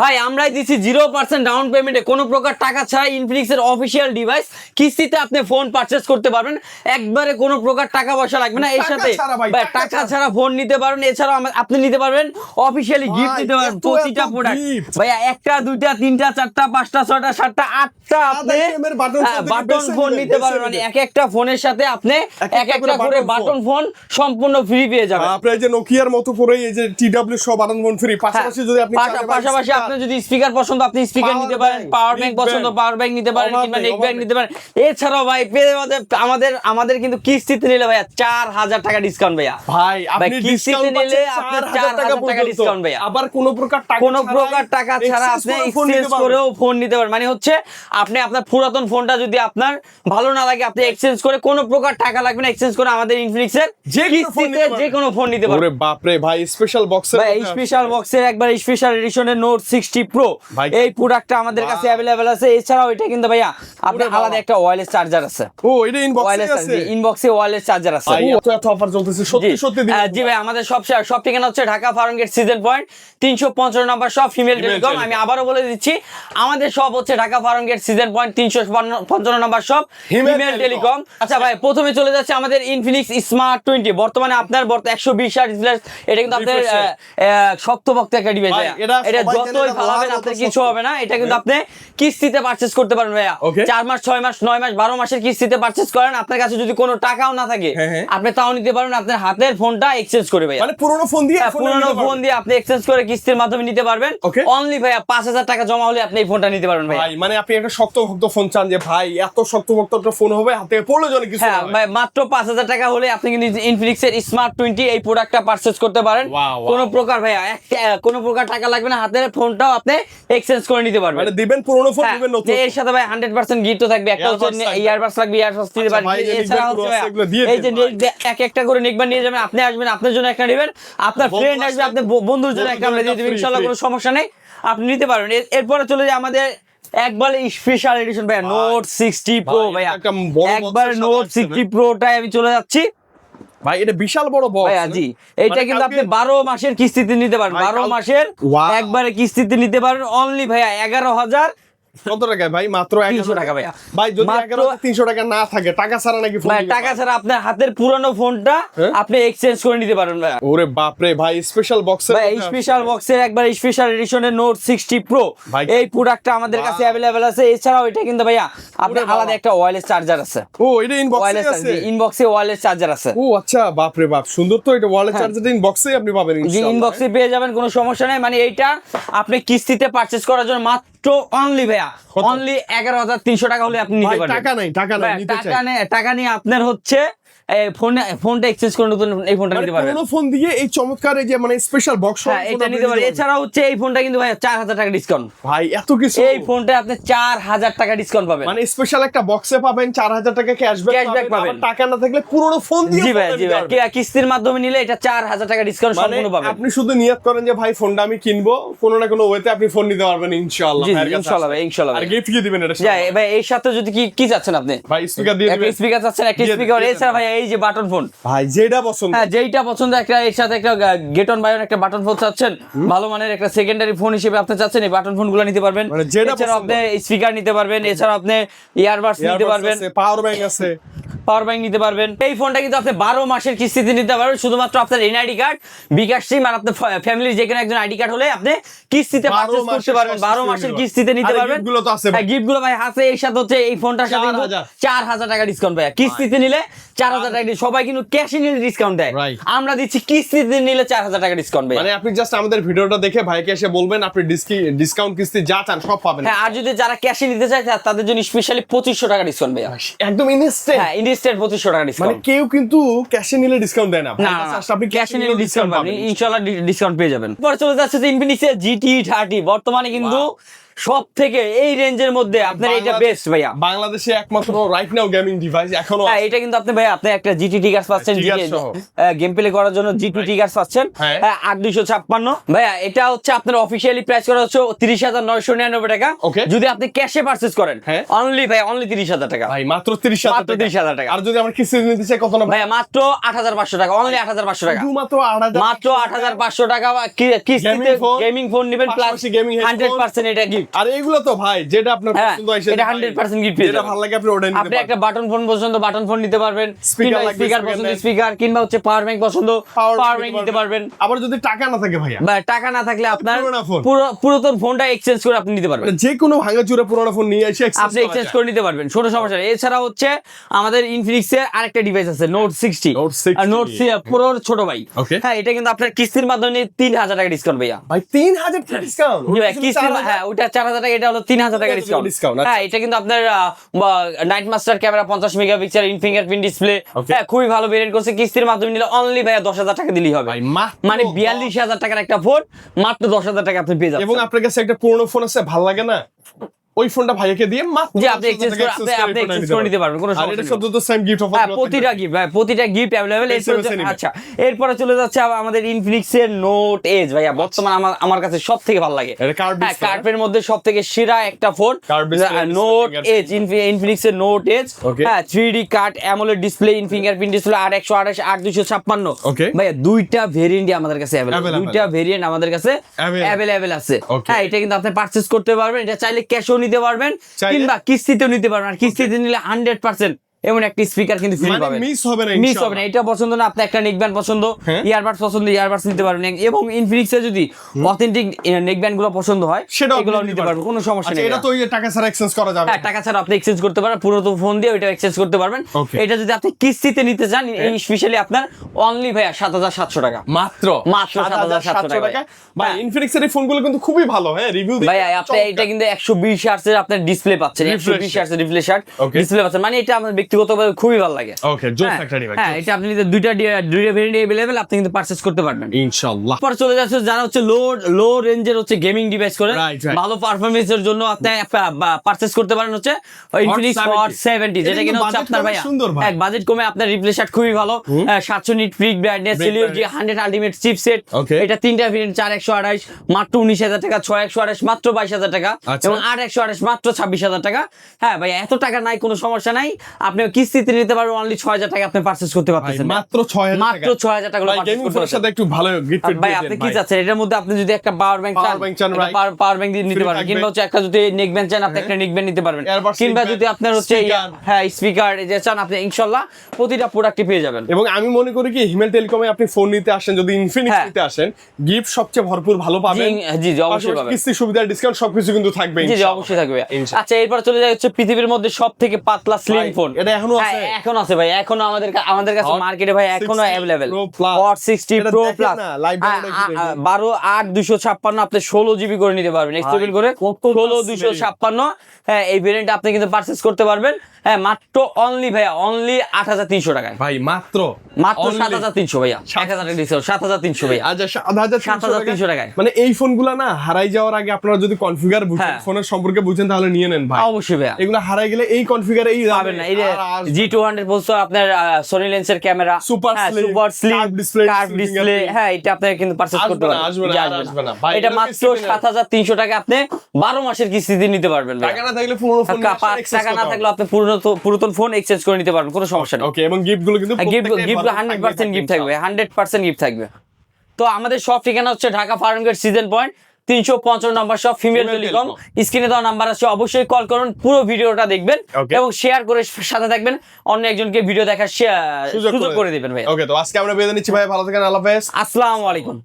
ভাই আমরাই দিচ্ছি 0% ডাউন পেমেন্টে কোনো প্রকার টাকা ছাড়া ইনফিনিক্স এর অফিসিয়াল ডিভাইস কিস্তিতে আপনি ফোন পারচেজ করতে পারবেন, একবারে কোনো প্রকার টাকা পয়সা লাগবে না। এর সাথে ভাই টাকা ছাড়া ফোন নিতে পারবেন, এছাড়াও আপনি নিতে পারবেন অফিসিয়ালি গিফট নিতে পারবেন প্রতিটা প্রোডাক্ট। ভাইয়া একটা দুইটা তিনটা চারটা পাঁচটা ছয়টা সাতটা আটটা আপনি বাটন ফোন নিতে পারবেন, মানে এক একটা ফোনের সাথে আপনি এক একটা করে বাটন ফোন সম্পূর্ণ ফ্রি পেয়ে যাবেন। আপনি এই যে নোকিয়ার মতো করে এই যে টিডব্লিউ সব বাটন ফোন ফ্রি, পাশাপাশি যদি আপনি পাশাপাশি আপনি যদি স্পিকার পছন্দ আপনি স্পিকার নিতে পারেন, পাওয়ার ব্যাংক পছন্দ পাওয়ার ব্যাংক নিতে পারেন, কিংবা নেক ব্যাংক নিতে পারেন। এছাড়াও ভাই আমাদের কিন্তু কিস্তিতে নিলে ভাইয়া 4000 টাকা ডিসকাউন্ট ভাইয়া। ভাই আপনি কিস্তিতে নিলে আপনার 4000 টাকা ডিসকাউন্ট ভাইয়া। আবার কোনো প্রকার টাকা ছাড়া আপনি এক্সচেঞ্জ করেও ফোন নিতে পারেন। মানে হচ্ছে আপনি আপনার পুরাতন ফোনটা যদি আপনার ভালো না লাগে আপনি এক্সচেঞ্জ করে কোনো প্রকার টাকা লাগবে না, এক্সচেঞ্জ করে আমাদের ইনফিনিক্স এর কিস্তিতে যে কোনো ফোন নিতে পারবেন। ওরে বাপ রে ভাই, স্পেশাল বক্সের ভাই স্পেশাল বক্সের একবার স্পেশাল এডিশনের নোট 60 প্রো এই প্রোডাক্টটা আমাদের কাছে अवेलेबल আছে। এছাড়াও এটা কিন্তু ভাইয়া আপনার আলাদা একটা ওয়্যারলেস চার্জার আছে। ও এটা ইনবক্সে আছে, ইনবক্সে ওয়্যারলেস চার্জার আছে। এত অফার চলতেছে সত্যি সত্যি দিন। জি ভাই, আমাদের সব ঠিকানা হচ্ছে ঢাকা ফার্মগেট সিজন পয়েন্ট 355 নম্বর শপ ফিমেল টেলিকম। আমি আবারও বলে দিচ্ছি আমাদের শপ হচ্ছে ঢাকা ফার্মগেট সিজন পয়েন্ট 355 নম্বর শপ ফিমেল টেলিকম। আচ্ছা ভাই, প্রথমে চলে যাচ্ছে আমাদের ইনফিনিক্স স্মার্ট 20। বর্তমানে আপনার 120 হার্টজ ডিসপ্লে, এটা কিন্তু আপনার শক্তপোক্ত একটা ডিভাইস ভাইয়া। এটা যতই ফালাবেন আপনার কিছু হবে না। এটা কিন্তু আপনি কিস্তিতে পারচেজ করতে পারবেন ভাইয়া। 4 মাস 6 মাস 9 মাস 12 মাসের কিস্তিতে পারচেজ করেন, আপনার কাছে যদি কোনো টাকাও না থাকে আপনি তাও নিতে পারবেন আপনার হাতের ফোনটা এক্সচেঞ্জ করে ভাইয়া। মানে পুরনো ফোন দিয়ে আপনি এক্সচেঞ্জ করে কিস্তির মাধ্যমে নিতে পারবেন। অনলি ভাইয়া 5000 টাকা জমা হলে আপনি এই ফোনটা নিতে পারবেন ভাই। মানে আপনি একটা শক্তপোক্ত ফোন চান যে ভাই এত শক্তপোক্ত একটা ফোন হবে হাতে পড়লে জন্য কিছু হ্যাঁ ভাই, মাত্র 5000 টাকা হলে আপনি কিন্তু ইনফিনিক্স এর স্মার্ট 20 এই প্রোডাক্টটা পারচেজ করতে পারেন। কোনো প্রকার ভাইয়া কোনো প্রকার টাকা লাগবে না, হাতের ফোনটাও আপনি এক্সচেঞ্জ করে নিতে পারবেন। মানে দিবেন পুরনো ফোন দিবেন নতুন। এর সাথে ভাই 100% গিফট থাকবে। একটা হচ্ছে ইয়ারবাডস লাগবে, ইয়ারবাডস দিতে পারেন। এছাড়া হচ্ছে এই যে এক একটা করে নেকবার নিয়ে যাবেন, আপনি আসবেন আপনার জন্য একটা নেবেন, আপনার ফ্রেন্ড আসবে আপনার বন্ধুর জন্য একটা আমরা দিয়ে দেব, ইনশাআল্লাহ কোনো সমস্যা নেই, আপনি নিতে পারবেন। এরপরে চলে যায় আমাদের একবার স্পেশাল এডিশন ভাইয়া নোট 60 প্রো ভাইয়া। একবার নোট 60 প্রোটাই আমি চলে যাচ্ছি ভাই। এটা বিশাল বড় বক্স ভাইয়া। জি, এটা কিন্তু আপনি 12 মাসের কিস্তিতে নিতে পারেন, 12 মাসের একবারে কিস্তিতে নিতে পারেন। অনলি ভাইয়া 11000 কত টাকা ভাই? মাত্র 300 টাকা ভাইয়া। ভাই যদি 11300 টাকা না থাকে, টাকা ছাড়া নাকি ফোন? ভাই টাকা ছাড়া আপনার হাতের পুরনো ফোনটা আপনি এক্সচেঞ্জ করে নিতে পারেন ভাই। ওরে বাপ রে ভাই, স্পেশাল বক্সের ভাই স্পেশাল বক্সের একবার স্পেশাল এডিশনের নোট 60 প্রো এই প্রোডাক্টটা আমাদের কাছে अवेलेबल আছে। এছাড়াও এটা কিন্তু ভাইয়া আপনার আলাদা একটা ওয়্যারলেস চার্জার আছে। ও এটা ইনবক্সে আছে, ইনবক্সে ওয়্যারলেস চার্জার আছে। ও আচ্ছা, বাপ রে বাপ, সুন্দর তো। এটা ওয়্যারলেস চার্জারটা ইনবক্সেই আপনি পাবেন ইনশাআল্লাহ। জি, ইনবক্সে পেয়ে যাবেন, কোনো সমস্যা নাই। মানে এইটা আপনি কিস্তিতে পারচেজ করার জন্য মাত্র অনলি ভাইয়া অনলি 11300 টাকা হলে আপনি নিতে পারবেন। টাকা নাই নিতে চাই। টাকা নিয়ে আপনার হচ্ছে ফোনটা এক্সচেঞ্জ করে নতুন এই ফোনটা নিতে পারবেন। পুরনো ফোন দিয়ে এই চমৎকার এই যে মানে স্পেশাল বক্স এটা নিতে পারবেন। এছাড়া হচ্ছে এই ফোনটা কিন্তু ভাই 4000 টাকা ডিসকাউন্ট ভাই। এত কিছু এই ফোনটা আপনি 4000 টাকা ডিসকাউন্ট পাবেন। মানে স্পেশাল একটা বক্সে পাবেন 4000 টাকা ক্যাশব্যাক পাবেন। টাকা না থাকলে পুরনো ফোন দিয়ে জি ভাই কিস্তির মাধ্যমে নিলে এটা 4000 টাকা ডিসকাউন্ট সম্পূর্ণ পাবেন। আপনি শুধু নিয়ত করেন যে ভাই ফোনটা আমি কিনবো, কোনো না কোনো ওয়েতে আপনি ফোন নিতে পারবেন ইনশাআল্লাহ। ইনশাআল্লাহ ভাই, ইনশাআল্লাহ। আর গিফট কি দিবেন এটা? ভাই এর সাথে যদি কি চাচ্ছেন আপনি? ভাই স্পিকার দিয়ে দিবেন। স্পিকার চাচ্ছেন, একটা স্পিকার। এছাড়া ভাই এই যে বাটন ফোন ভাই যেটা পছন্দ, হ্যাঁ যেইটা পছন্দ, একটা এর সাথে একটা গেট অন বাই অন একটা বাটন ফোন চাচ্ছেন, ভালো মানের একটা সেকেন্ডারি ফোন হিসেবে আপনি চাচ্ছেন, এই বাটন ফোনগুলো নিতে পারবেন। এছাড়া আপনি স্পিকার নিতে পারবেন, এছাড়া আপনি ইয়ারবাডস নিতে পারবেন, পাওয়ার ব্যাংক আছে, পাওয়ার ব্যাংক নিতে পারবেন। এই ফোনটা কিন্তু আপনি 12 মাসের কিস্তিতে নিতে পারবেন, শুধুমাত্র আপনার এনআইডি কার্ড, বিকাশ সিম আর আপনার ফ্যামিলির যে কোনো একজন আইডি কার্ড হলে আপনি কিস্তিতে পারচেজ করতে পারবেন। 12 মাসের কিস্তিতে নিতে পারবেন। গিফটগুলো তো আছে ভাই, গিফটগুলো ভাই আছে। এর সাথে হচ্ছে এই ফোনটার সাথে 4000 টাকা ডিসকাউন্ট ভাই। কিস্তিতে নিলে 4000 টাকা। সবাই কিন্তু ক্যাশে নিলে ডিসকাউন্ট দেয়, আমরা দিচ্ছি কিস্তিতে নিলে 4000 টাকা ডিসকাউন্ট ভাই। মানে আপনি জাস্ট আমাদের ভিডিওটা দেখে ভাইকে এসে বলবেন আপনি ডিসকাউন্ট কিস্তি যা চান সব পাবেন। হ্যাঁ, আর যদি যারা ক্যাশে নিতে চায় তাদের জন্য স্পেশালি 2500 টাকা ডিসকাউন্ট ভাই। একদম ইনস্ট্যান্ট। হ্যাঁ, ইনস্ট্যান্ট 2500 টাকা ডিসকাউন্ট। মানে কেউ কিন্তু ক্যাশে নিলে ডিসকাউন্ট দেয় না। আপনি ক্যাশে নিলে ডিসকাউন্ট পাবেন, ইনশাআল্লাহ ডিসকাউন্ট পেয়ে যাবেন। পরে চলে যাচ্ছে ইনফিনিক্স এর GT 30। বর্তমানে কিন্তু সব থেকে এই রেঞ্জের মধ্যে আপনার এটা বেস্ট ভাইয়া। বাংলাদেশে একমাত্র রাইট নাও গেমিং ডিভাইস এখনো হ্যাঁ, এটা কিন্তু আপনি ভাইয়া আপনি একটা জিটি টিগার্স পাচ্ছেন, গেম প্লে করার জন্য জিটি টিগার্স পাচ্ছেন। হ্যাঁ। 8256 ভাইয়া, এটা হচ্ছে আপনার অফিশিয়ালি প্রাইস করা হচ্ছে 30,999 টাকা। Okay. যদি আপনি ক্যাশে পারচেজ করেন হ্যাঁ। অনলি ভাই অনলি 30,000 টাকা। ভাই মাত্র 30,000 মাত্র 30,000 টাকা। আর যদি আমরা কিস্তিতে নিতে চাই কত না ভাই? ভাইয়া মাত্র 8,500 টাকা, অনলি 8,500 টাকা। শুধুমাত্র 8,000 মাত্র 8,500 টাকা কিস্তিতে Gaming phone, গেমিং ফোন নেবেন প্লাস পাশাপাশি gaming headphone। 100% এটা গিফট। আর এগুলো তো ভাই যেটা আপনার হ্যাঁ, পছন্দ হয় এটা 100% gift পেয়ে যেটা যাবেন। ভালো লাগে আপনি ওটা নিতে আপনি একটা পারবেন। বাটন ফোন পছন্দ বাটন ফোন নিতে পারবেন, Speaker লাগবে, স্পিকার speaker পছন্দ নেন। স্পিকার, কিংবা হচ্ছে পাওয়ার ব্যাংক পছন্দ পাওয়ার ব্যাংক নিতে পারবেন। আবার যদি টাকা না থাকে ভাইয়া, বা টাকা না থাকলে আপনার পুরোনো ফোন। পুরাতন ফোনটা এক্সচেঞ্জ করে আপনি নিতে পারবেন। মানে যে কোনো ভাঙাচুরা পুরোনো ফোন নিয়ে এসে আপনি এক্সচেঞ্জ করে নিতে পারবেন, কোনো সমস্যা নেই। এছাড়া হচ্ছে আমাদের ইনফিনিক্স এর আরেকটা ডিভাইস আছে নোট 60 আর নোট প্রোর ছোট ভাই। Okay. হ্যাঁ, এটা কিন্তু আপনার কিস্তির মাধ্যমে 3,000 টাকা ডিসকাউন্ট ভাইয়া। ভাই 3,000 টাকা ডিসকাউন্ট। কিস্তির হ্যাঁ, ওটা 4,000 টাকা, এটা হলো 3,000 টাকা ডিসকাউন্ট। Discount, আচ্ছা। হ্যাঁ, এটা কিন্তু আপনার night master camera 50 megapixel in fingerprint display. Okay. হ্যাঁ, খুবই ভালো ভেরিয়েন্ট করছে। কিস্তির মাধ্যমে নিলে অনলি ভাইয়া 10,000 টাকা দিলেই হবে। ভাই মাত্র মানে 42,000 টাকার একটা ফোন মাত্র 10,000 টাকা আপনি পেয়ে যাবেন। এবং আপনার কাছে একটা পুরোনো ফোন আছে ভালো লাগে না, ওই ফোনটা ভাইয়াকে দিয়ে মাত্র যে আপনি এক্সচেঞ্জ করে আপনি এক্সচেঞ্জ করে নিতে পারবেন, কোনো আর সমস্যা এটা নেই। শুধু তো সেম গিফট অফার। হ্যাঁ, প্রতিটা গিফট अवेलेबल। আচ্ছা, এরপরে চলে যাচ্ছে আমাদের ইনফিনিক্স এর নোট এজ ভাইয়া, বর্তমানে আমার কাছে সবথেকে ভালো লাগে। এটা কার্ভ হ্যাঁ, কার্ভের মধ্যে সবথেকে সেরা একটা phone Curved display, note fingerprint। Edge, Infinix এর নোট এজ। Okay. হ্যাঁ, 3D cut AMOLED display in fingerprint display আর 128 8256। Okay. ভাইয়া দুইটা ভেরিয়েন্টই আমাদের কাছে अवेलेबल, Available। দুইটা ভেরিয়েন্ট আমাদের কাছে Available। अवेलेबल আছে। Okay। হ্যাঁ, এটা কিন্তু আপনি পারচেজ করতে পারবেন, এটা চাইলে ক্যাশও নিতে পারবেন চাইলে- কিংবা কিস্তিতেও নিতে পারবেন। আর কিস্তিতে নিলে 100% এমন একটা স্পিকার কিন্তু ফ্রি মানে পাবেন, মিস হবে না, মিস হবে না। এটা পছন্দ না আপনি একটা নেকব্যান্ড পছন্দ, হ্যাঁ। ইয়ারবাডস পছন্দ ইয়ারবাডস নিতে পারবেন। এবং ইনফিনিক্স এর যদি অথেন্টিক নেকব্যান্ড গুলো পছন্দ হয় সেটাও এগুলো নিতে পারবেন, কোনো সমস্যা আচ্ছা, নেই। এটা তো ওই যে টাকা ছাড়া এক্সচেঞ্জ করা যাবে। হ্যাঁ, টাকা ছাড়া আপনি এক্সচেঞ্জ করতে পারবেন, পুরোনো ফোন দিয়ে ওইটা এক্সচেঞ্জ করতে পারবেন। Okay। এটা যদি আপনি কিস্তিতে নিতে চান এই স্পেশালি আপনার অনলি ভাইয়া 7,700 টাকা। মাত্র 7,700 টাকা। ভাই হ্যাঁ। ইনফিনিক্স এর এই ফোনগুলো কিন্তু খুবই ভালো। হ্যাঁ, রিভিউ ভাইয়া আপনি এটা কিন্তু 120 হার্টজ এর আপনার ডিসপ্লে পাচ্ছেন, 120 হার্টজ এর রিফ্রেশ Okay। ডিসপ্লে পাচ্ছেন। মানে এটা আমার ব্যক্তিগতভাবে খুবই ভালো লাগে। ওকে, জোস হ্যাঁ, একটা ডিভাইস। হ্যাঁ, এটা আপনি নিতে দুইটা ভেরিয়েন্ট अवेलेबल, আপনি কিন্তু পারচেজ করতে পারবেন। ইনশাআল্লাহ। পর চলে যাচ্ছে যারা হচ্ছে লো রেঞ্জের হচ্ছে গেমিং ডিভাইস করে Right, right। ভালো পারফরম্যান্সের জন্য আপনি পারচেজ করতে পারেন হচ্ছে ইনফিনিক্স হট 70, যেটা এটা কিনা কিন্তু হচ্ছে budget আপনার কমে ভাইয়া সুন্দর ভাই। এক বাজেট কমে আপনার রিপ্লেস শার্ট খুবই ভালো। 700 নিট ফ্রি ব্রাইটনেস সিলিও জি 100 আলটিমেট চিপসেট। Okay। এটা তিনটা ভেরিয়েন্ট 4128 মাত্র 19,000 টাকা, 6128 মাত্র 22,000 টাকা আচ্ছা। এবং 8128 মাত্র 26,000 টাকা। হ্যাঁ ভাইয়া, এত টাকা নাই, কোনো সমস্যা নাই। আপনি কিস্তিতে নিতে পারবেন, অনলি 6,000 টাকা আপনি পারচেজ করতে ভাই পারতেছেন। মাত্র 6,000 মাত্র 6,000 টাকা ভাই গেমিং ফোনের সাথে একটু ভালো গিফট ভাই আপনি কি চাচ্ছেন? এটার মধ্যে আপনি যদি একটা পাওয়ার ব্যাংক Power bank চান, right। পাওয়ার ব্যাংক দিয়ে নিতে Free পারবেন, থাকবে। কিংবা হচ্ছে একটা যদি নেক ব্যান্ড চান আপনি একটা নেক ব্যান্ড নিতে পারবেন, Earbuds, কিংবা neckband, যদি আপনার হচ্ছে speaker। হ্যাঁ স্পিকার যে চান আপনি ইনশাআল্লাহ প্রতিটা প্রোডাক্টই পেয়ে যাবেন। এবং আমি মনে করি কি হিমেল টেলিকমে আপনি ফোন নিতে আসেন, যদি ইনফিনিক্স হ্যাঁ। নিতে আসেন, গিফট সবচেয়ে ভরপুর ভালো পাবেন। জি, অবশ্যই পাবেন। কিস্তি সুবিধা ডিসকাউন্ট সবকিছু কিন্তু থাকবে জি, ইনশাআল্লাহ। অবশ্যই থাকবে। ইনশাআল্লাহ। আচ্ছা, এরপর চলে যায় হচ্ছে পৃথিবীর মধ্যে সবথেকে পাতলা স্লিম ভাই, ফোন। এটা এখনো আছে? হ্যাঁ, এখন আছে ভাই, এখনো আমাদের কাছে Hot মার্কেটে ভাই এখনো 60 अवेलेबल। Pro Plus। Hot 60 এটা Pro দেখেন Plus না, live demo টা একটু দেখেন। 12/8/256 আপনি 16 জিবি করে নিতে পারবেন, এক্সটেন্ড করে কতটা 16/256। হ্যাঁ, এই ভেরিয়েন্ট আপনি কিন্তু পারচেজ করতে পারবেন। হ্যাঁ, মাত্র অনলি ভাইয়া অনলি 8,300 টাকায়। ভাই মাত্র মাত্র only 7,300 ভাইয়া, 1,000 টাকা ডিসকাউন্ট 7,300 ভাইয়া। আচ্ছা 7,300 টাকায়। মানে এই ফোনগুলা না হারাই যাওয়ার আগে আপনারা যদি কনফিগার বুঝেন, হ্যাঁ। ফোনের সম্পর্কে বুঝেন, তাহলে নিয়ে নেন ভাই। অবশ্যই ভাইয়া, এগুলো হারাই গেলে এই কনফিগারে এই পাবেন না। এই যে G200 প্রসেসর আপনার সোনি লেন্সের camera, Super slim, super slim curved display, curve display. fingerprint। হ্যাঁ, এটা আপনি কিন্তু পারচেজ করতে পারবেন। আসবে না, জি, আর আসবে না। ভাই, এটা এটা মাত্র কিস্তিতে নেন। 7,300 টাকা আপনি 12 মাসের কিস্তিতে নিতে পারবেন ভাইয়া। টাকা না থাকলে পুরনো ফোন টাকা না থাকলে আপনি পুরাতন ফোন এক্সচেঞ্জ করে নিতে পারবেন, কোনো সমস্যা নেই। ওকে, এবং গিফট গুলো কিন্তু গিফট 100% গিফট থাকবে, 100% গিফট থাকবে। তো আমাদের সব ঠিকানা হচ্ছে ঢাকা ফার্মগেট সিজন পয়েন্ট 355 নম্বর শপ, ফিমেল টেলিকম। স্ক্রিনে দেওয়া নাম্বার আছে, অবশ্যই কল করুন, পুরো ভিডিওটা দেখবেন Okay। এবং শেয়ার করে সাথে থাকবেন, অন্য একজনকে ভিডিও দেখার সুযোগ করে দিবেন ভাই। ওকে, তো আজকে আমরা বিদায় নিচ্ছি ভাই, ভালো থাকেন, আল্লাহ হাফেজ। আসসালামু আলাইকুম।